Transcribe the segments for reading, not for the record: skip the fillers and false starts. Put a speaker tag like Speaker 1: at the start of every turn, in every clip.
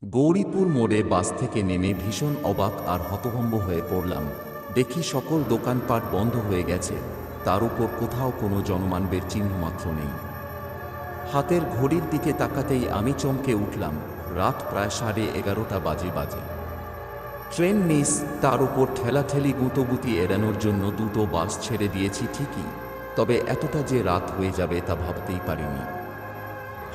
Speaker 1: গৌরীপুর মোড়ে বাস থেকে নেমে ভীষণ অবাক আর হতভম্ব হয়ে পড়লাম। দেখি সকল দোকানপাট বন্ধ হয়ে গেছে, তার উপর কোথাও কোনো জনমানবের চিহ্নমাত্র নেই। হাতের ঘড়ির দিকে তাকাতেই আমি চমকে উঠলাম। রাত প্রায় 11:30 বাজে। ট্রেন মিস, তার উপর ঠেলাঠেলি গুঁতোগুতি এড়ানোর জন্য দুটো বাস ছেড়ে দিয়েছি ঠিকই, তবে এতটা যে রাত হয়ে যাবে তা ভাবতেই পারিনি।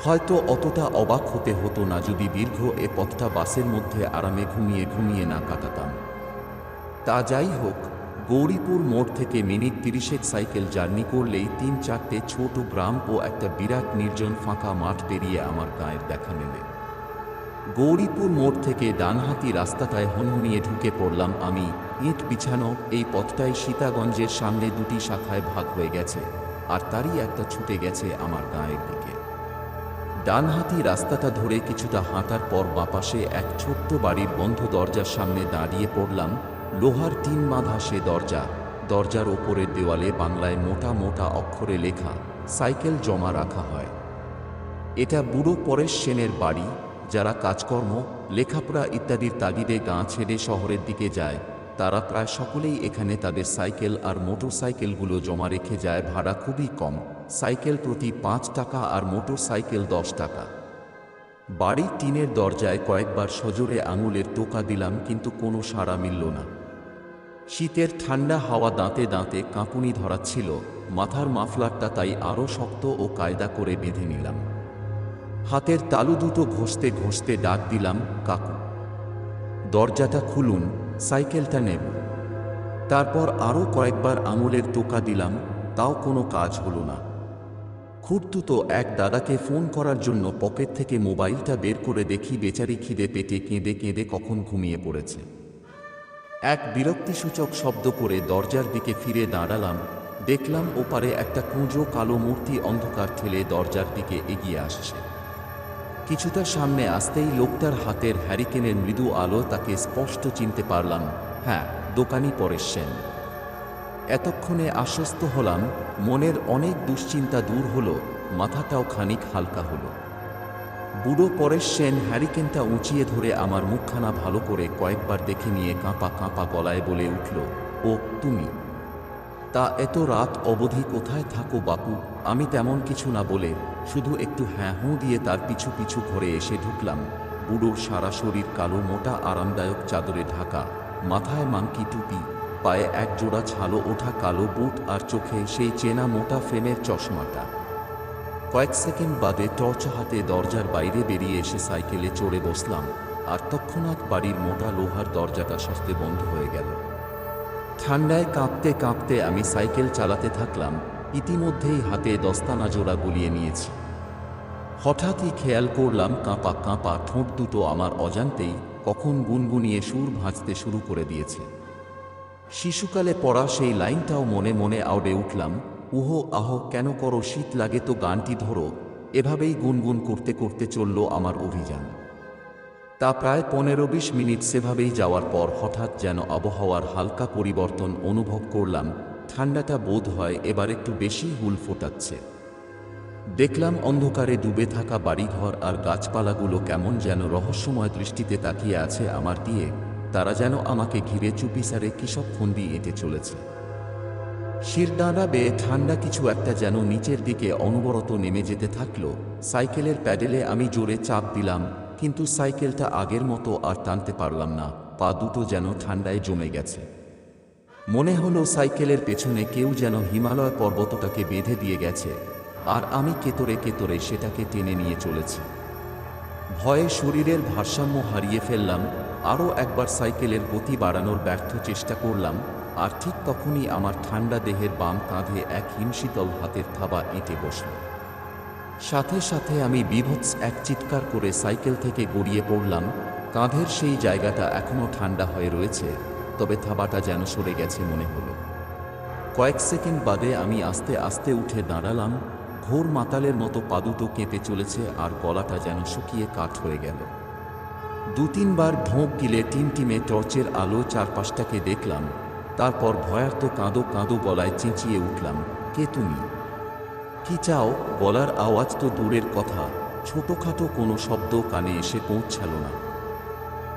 Speaker 1: হয়তো অতটা অবাক হতে হতো না যদি দীর্ঘ এ পথটা বাসের মধ্যে আরামে ঘুমিয়ে ঘুমিয়ে না কাটাতাম। তা যাই হোক, গৌরীপুর মোড় থেকে মিনিট 30 সাইকেল জার্নি করলেই 3-4টে ছোট গ্রাম ও একটা বিরাট নির্জন ফাঁকা মাঠ পেরিয়ে আমার গায়ের দেখা মেলে। গৌরীপুর মোড় থেকে ডানহাতি রাস্তাটায় হনহনিয়ে ঢুকে পড়লাম আমি। ইট বিছানো এই পথটাই সীতাগঞ্জের সামনে দুটি শাখায় ভাগ হয়ে গেছে, আর তারই একটা ছুটে গেছে আমার গায়ের দিকে। ডানহাতি রাস্তাটা ধরে কিছুটা হাঁটার পর বাপাশে এক ছোট্ট বাড়ির বন্ধ দরজার সামনে দাঁড়িয়ে পড়লাম। লোহার টিন বাঁধা সে দরজা, দরজার ওপরের দেওয়ালে বাংলায় মোটা মোটা অক্ষরে লেখা, সাইকেল জমা রাখা হয়। এটা বুড়ো পরেশ সেনের বাড়ি। যারা কাজকর্ম, লেখাপড়া ইত্যাদির তাগিদে গাঁ ছেড়ে শহরের দিকে যায়, তারা প্রায় সকলেই এখানে তাদের সাইকেল আর মোটর সাইকেলগুলো জমা রেখে যায়। ভাড়া খুবই কম, সাইকেল প্রতি 5 টাকা আর মোটর সাইকেল 10 টাকা। বাড়ির টিনের দরজায় কয়েকবার সজোরে আঙুলের টোকা দিলাম, কিন্তু কোনো সাড়া মিলল না। শীতের ঠান্ডা হাওয়া দাঁতে দাঁতে কাঁপুনি ধরাচ্ছিল। মাথার মাফলারটা তাই আরও শক্ত ও কায়দা করে বেঁধে নিলাম। হাতের তালু দুটো ঘষতে ঘষতে ডাক দিলাম, কাকু, দরজাটা খুলুন, সাইকেলটা নেব। তারপর আরও কয়েকবার আঙুলের টোকা দিলাম, তাও কোনো কাজ হলো না। খুড়তুতো এক দাদাকে ফোন করার জন্য পকেট থেকে মোবাইলটা বের করে দেখি বেচারি খিদে পেটে কেঁদে কেঁদে কখন ঘুমিয়ে পড়েছে। এক বিরক্তিসূচক শব্দ করে দরজার দিকে ফিরে দাঁড়ালাম। দেখলাম ওপারে একটা কুঁজো কালো মূর্তি অন্ধকার ঠেলে দরজার দিকে এগিয়ে আসছে। কিছুটা সামনে আসতেই লোকটার হাতের হ্যারিকেনের মৃদু আলো তাকে স্পষ্ট চিনতে পারলাম। হ্যাঁ, দোকানি পরেশ সেন। এতক্ষণে আশ্বস্ত হলাম, মনের অনেক দুশ্চিন্তা দূর হলো, মাথাটাও খানিক হালকা হলো। বুড়ো পরেশ সেন হ্যারিকেনটা উঁচিয়ে ধরে আমার মুখখানা ভালো করে কয়েকবার দেখে নিয়ে কাঁপা কাঁপা গলায় বলে উঠল, ও তুমি? তা এত রাত অবধি কোথায় থাকো বাপু? আমি তেমন কিছু না বলে শুধু একটু হ্যাঁ হুঁ দিয়ে তার পিছু পিছু ঘরে এসে ঢুকলাম। বুড়োর সারা শরীর কালো মোটা আরামদায়ক চাদরে ঢাকা, মাথায় মাংকি টুপি, পায়ে এক জোড়া ছালো ওঠা কালো বুট আর চোখে সেই চেনা মোটা ফ্রেমের চশমাটা। কয়েক সেকেন্ড বাদে টর্চ হাতে দরজার বাইরে বেরিয়ে এসে সাইকেলে চড়ে বসলাম, আর তৎক্ষণাৎ বাড়ির মোটা লোহার দরজাটা সস্তে বন্ধ হয়ে গেল। ঠান্ডায় কাঁপতে কাঁপতে আমি সাইকেল চালাতে থাকলাম। ইতিমধ্যেই হাতে দস্তানা জোড়া গুলিয়ে নিয়েছি। হঠাৎই খেয়াল করলাম কাঁপা কাঁপা ঠোঁট দুটো আমার অজান্তেই কখন গুনগুনিয়ে সুর ভাঁজতে শুরু করে দিয়েছে। শিশুকালে পড়া সেই লাইনটাও মনে মনে আওড়ে উঠলাম, উহো আহ কেন করো শীত লাগে তো গানটি ধরো। এভাবেই গুনগুন করতে করতে চলল আমার অভিযান। তা প্রায় 15-20 মিনিট সেভাবেই যাওয়ার পর হঠাৎ যেন আবহাওয়ার হালকা পরিবর্তন অনুভব করলাম। ঠান্ডাটা বোধ হয় এবার একটু বেশি হুল ফোটাচ্ছে। দেখলাম অন্ধকারে ডুবে থাকা বাড়িঘর আর গাছপালাগুলো কেমন যেন রহস্যময় দৃষ্টিতে তাকিয়ে আছে আমার দিয়ে। তারা যেন আমাকে ঘিরে চুপিসারে কিসব ফন্দি এঁটে চলেছে। শিরদাঁড়া বেয়ে ঠান্ডা কিছু একটা যেন নিচের দিকে অনবরত নেমে যেতে থাকলো। সাইকেলের প্যাডেলে আমি জোরে চাপ দিলাম, কিন্তু সাইকেলটা আগের মতো আর টানতে পারলাম না। পা দুটো যেন ঠান্ডায় জমে গেছে। মনে হলো সাইকেলের পেছনে কেউ যেন হিমালয় পর্বতটাকে বেঁধে দিয়ে গেছে, আর আমি কেতরে কেতরে সেটাকে টেনে নিয়ে চলেছি। ভয়ে শরীরের ভারসাম্য হারিয়ে ফেললাম। আরও একবার সাইকেলের গতি বাড়ানোর ব্যর্থ চেষ্টা করলাম, আর ঠিক তখনই আমার ঠান্ডা দেহের বাম কাঁধে এক হিমশীতল হাতের থাবা এঁটে বসল। সাথে সাথে আমি বীভৎস এক চিৎকার করে সাইকেল থেকে গড়িয়ে পড়লাম। কাঁধের সেই জায়গাটা এখনও ঠান্ডা হয়ে রয়েছে, তবে থাবাটা যেন সরে গেছে মনে হলো। কয়েক সেকেন্ড বাদে আমি আস্তে আস্তে উঠে দাঁড়ালাম। ঘোর মাতালের মতো পা দুটো কেঁপে চলেছে, আর গলাটা যেন শুকিয়ে কাঠ হয়ে গেল। 2-3 বার ঢোক গিলে টিমটিমে টর্চের আলো চারপাশটাকে দেখলাম। তারপর ভয়ার্ত কাঁদো কাঁদো গলায় চেঁচিয়ে উঠলাম, কে তুমি? কি চাও? গলার আওয়াজ তো দূরের কথা, ছোটখাটো কোনো শব্দ কানে এসে পৌঁছাল না।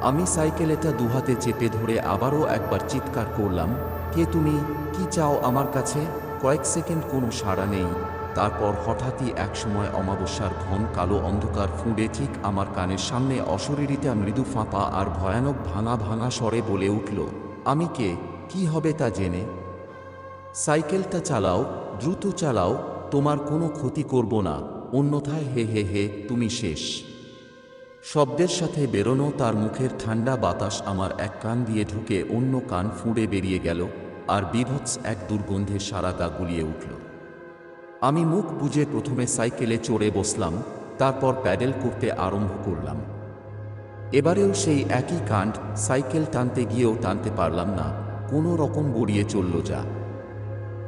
Speaker 1: আমি সাইকেলটা দুহাতে চেপে ধরে আবারও একবার চিৎকার করলাম, কে তুমি, কি চাও আমার কাছে? কয়েক সেকেন্ড কোনো সাড়া নেই। তারপর হঠাৎই একসময় অমাবস্যার ঘন কালো অন্ধকার ফুঁড়ে ঠিক আমার কানের সামনে অশরীরিতা মৃদু ফাঁপা আর ভয়ানক ভাঙা ভাঙা স্বরে বলে উঠল, আমি কে, কি হবে তা জেনে? সাইকেলটা চালাও, দ্রুত চালাও, তোমার কোনো ক্ষতি করব না, অন্যথায় হে হে হে তুমি শেষ। শব্দের সাথে বেরোনো তার মুখের ঠান্ডা বাতাস আমার এক কান দিয়ে ঢুকে অন্য কান ফুঁড়ে বেরিয়ে গেল, আর বীভৎস এক দুর্গন্ধে সারা গা গুলিয়ে উঠল। আমি মুখ বুজে প্রথমে সাইকেলে চড়ে বসলাম, তারপর প্যাডেল করতে আরম্ভ করলাম। এবারেও সেই একই কাণ্ড, সাইকেল টানতে গিয়েও টানতে পারলাম না, কোনো রকম গড়িয়ে চলল যা।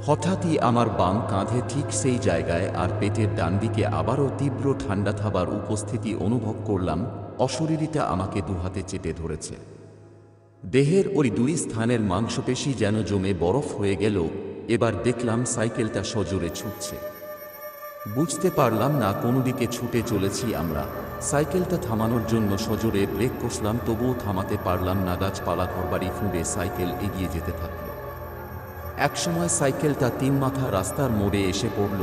Speaker 1: হঠাৎই আমার বাম কাঁধে ঠিক সেই জায়গায় আর পেটের ডান দিকে আবারও তীব্র ঠান্ডা থাবার উপস্থিতি অনুভব করলাম। অশরীরিতা আমাকে দুহাতে চেপে ধরেছে। দেহের ওই দুই স্থানের মাংসপেশি যেন জমে বরফ হয়ে গেল। এবার দেখলাম সাইকেলটা সজোরে ছুটছে। বুঝতে পারলাম না কোন দিকে ছুটে চলেছি আমরা। সাইকেলটা থামানোর জন্য সজোরে ব্রেক কষলাম, তবুও থামাতে পারলাম না। গাছপালা ঘরবাড়ি ফুঁড়ে সাইকেল এগিয়ে যেতে থাকল। একসময় সাইকেলটা তিন মাথা রাস্তার মোড়ে এসে পড়ল।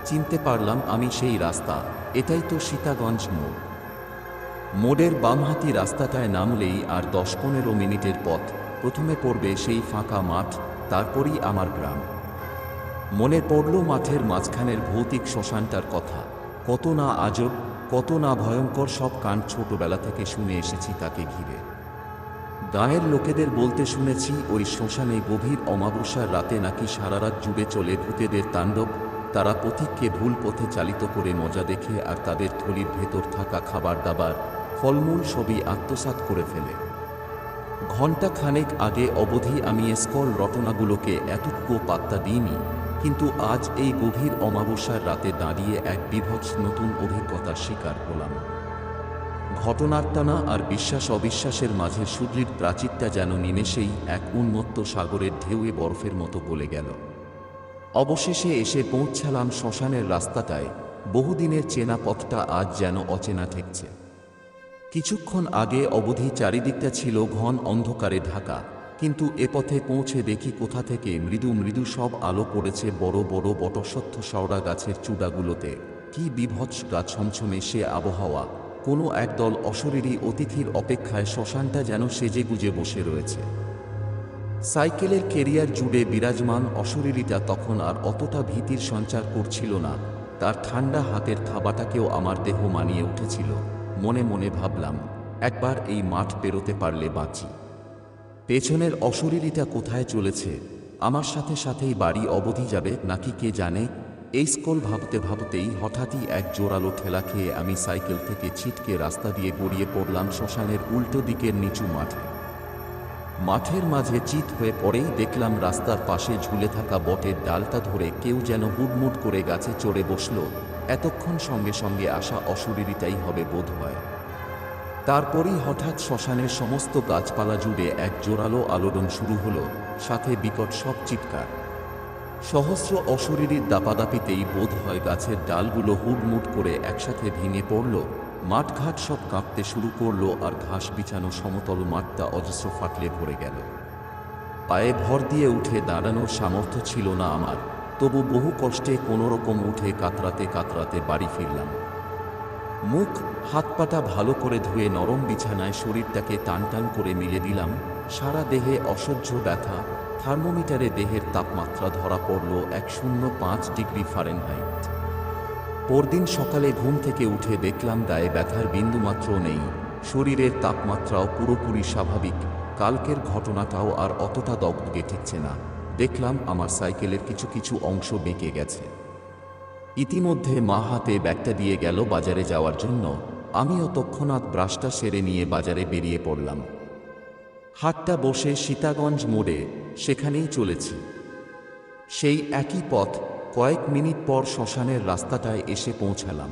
Speaker 1: চিনতে পারলাম আমি সেই রাস্তা, এটাই তো সীতাগঞ্জ মোড়। মোড়ের বামহাতি রাস্তাটায় নামলেই আর 10-15 মিনিটের পথ, প্রথমে পড়বে সেই ফাঁকা মাঠ, তারপরই আমার গ্রাম। মনে পড়ল মাঠের মাঝখানের ভৌতিক শ্মশানটার কথা। কত না আজব, কত না ভয়ঙ্কর সব কাণ্ড ছোটবেলা থেকে শুনে এসেছি তাকে ঘিরে। গাঁয়ের লোকেদের বলতে শুনেছি ওই শ্মশানে গভীর অমাবস্যার রাতে নাকি সারারাত জুড়ে চলে ভূতেদের তাণ্ডব। তারা পথিককে ভুল পথে চালিত করে মজা দেখে আর তাদের থলির ভেতর থাকা খাবার দাবার, ফলমূল সবই আত্মসাৎ করে ফেলে। ঘণ্টা খানেক আগে অবধি আমি স্কল রটনাগুলোকে এতটুকু পাত্তা দিইনি, কিন্তু আজ এই গভীর অমাবস্যার রাতে দাঁড়িয়ে এক বীভৎস নতুন অভিজ্ঞতার শিকার হলাম। ঘটনার টানা আর বিশ্বাস অবিশ্বাসের মাঝে সুদৃঢ় প্রাচীরটা যেন নিমেষেই এক উন্মত্ত সাগরের ঢেউয়ে বরফের মতো গলে গেল। অবশেষে এসে পৌঁছালাম শ্মশানের রাস্তাটায়। বহুদিনের চেনা পথটা আজ যেন অচেনা ঠেকছে। কিছুক্ষণ আগে অবধি চারিদিকটা ছিল ঘন অন্ধকারে ঢাকা, কিন্তু এ পথে পৌঁছে দেখি কোথা থেকে মৃদু মৃদু সব আলো পড়েছে বড় বড় বটসত্ত্ব শাওড়া গাছের চূড়াগুলোতে। কি বীভৎস গা ছমছমে সে আবহাওয়া! কোনো একদল অশরীরী অতিথির অপেক্ষায় শ্মশানটা যেন সেজেগুজে বসে রয়েছে। সাইকেলের কেরিয়ার জুড়ে বিরাজমান অশরীরীটা তখন আর অতটা ভীতির সঞ্চার করছিল না। তার ঠান্ডা হাতের থাবাটাকেও আমার দেহ মানিয়ে উঠেছিল। মনে মনে ভাবলাম, একবার এই মাঠ পেরোতে পারলে বাঁচি। পেছনের অশরীরীটা কোথায় চলেছে? আমার সাথে সাথেই বাড়ি অবধি যাবে নাকি কে জানে। এই স্কল ভাবতে ভাবতেই হঠাৎই এক জোরালো ঠেলা খেয়ে আমি সাইকেল থেকে ছিটকে রাস্তা দিয়ে গড়িয়ে পড়লাম শ্মশানের উল্টো দিকের নিচু মাঠে। মাঠের মাঝে চিত হয়ে পড়েই দেখলাম রাস্তার পাশে ঝুলে থাকা বটের ডালটা ধরে কেউ যেন হুড়মুড় করে গাছে চড়ে বসল। এতক্ষণ সঙ্গে সঙ্গে আসা অশরীরীটাই হবে বোধ হয়। তারপরই হঠাৎ শ্মশানের সমস্ত গাছপালা জুড়ে এক জোরালো আলোড়ন শুরু হলো, সাথে বিকট সব চিৎকার। সহস্র অশরীরীর দাপাদাপিতেই বোধ হয় গাছের ডালগুলো হুড়মুড় করে একসাথে ভেঙে পড়ল। মাঠঘাট সব কাঁপতে শুরু করলো, আর ঘাস বিছানো সমতল মাঠটা অজস্র ফাটলে ভরে গেল। পায়ে ভর দিয়ে উঠে দাঁড়ানোর সামর্থ্য ছিল না আমার, তবু বহু কষ্টে কোনোরকম উঠে কাতরাতে কাতরাতে বাড়ি ফিরলাম। মুখ হাত পাটা ভালো করে ধুয়ে নরম বিছানায় শরীরটাকে টান টান করে মিলে দিলাম। সারা দেহে অসহ্য ব্যথা। থার্মোমিটারে দেহের তাপমাত্রা ধরা পড়ল 105 ডিগ্রি ফারেনহাইট। পরদিন সকালে ঘুম থেকে উঠে দেখলাম গায়ে ব্যথার বিন্দুমাত্র নেই, শরীরের তাপমাত্রাও পুরোপুরি স্বাভাবিক। কালকের ঘটনাটাও আর অতটা দগদগে ঠেকছে না। দেখলাম আমার সাইকেলের কিছু কিছু অংশ বেঁকে গেছে। ইতিমধ্যে মা হাতে ব্যাগটা দিয়ে গেল বাজারে যাওয়ার জন্য। আমিও তৎক্ষণাৎ ব্রাশটা সেরে নিয়ে বাজারে বেরিয়ে পড়লাম। হাটটা বসে সীতাগঞ্জ মোড়ে, সেখানেই চলেছি। সেই একই পথ। কয়েক মিনিট পর শ্মশানের রাস্তাটায় এসে পৌঁছালাম।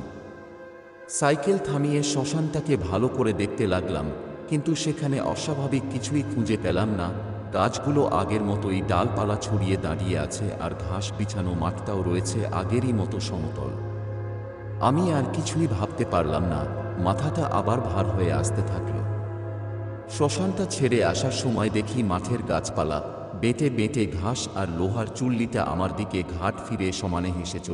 Speaker 1: সাইকেল থামিয়ে শ্মশানটাকে ভালো করে দেখতে লাগলাম, কিন্তু সেখানে অস্বাভাবিক কিছুই খুঁজে পেলাম না। গাছগুলো আগের মতোই ডালপালা ছড়িয়ে দাঁড়িয়ে আছে, আর ঘাস বিছানো মাঠটাও রয়েছে আগেরই মতো সমতল। আমি আর কিছুই ভাবতে পারলাম না। মাথাটা আবার ভার হয়ে আসতে থাকল। শ্মশানটা ছেড়ে আসার সময় দেখি মাঠের গাছপালা, বেঁটে বেঁটে ঘাস আর লোহার চুল্লিটা আমার দিকে ঘাট ফিরে সমানে হেসে চলছে।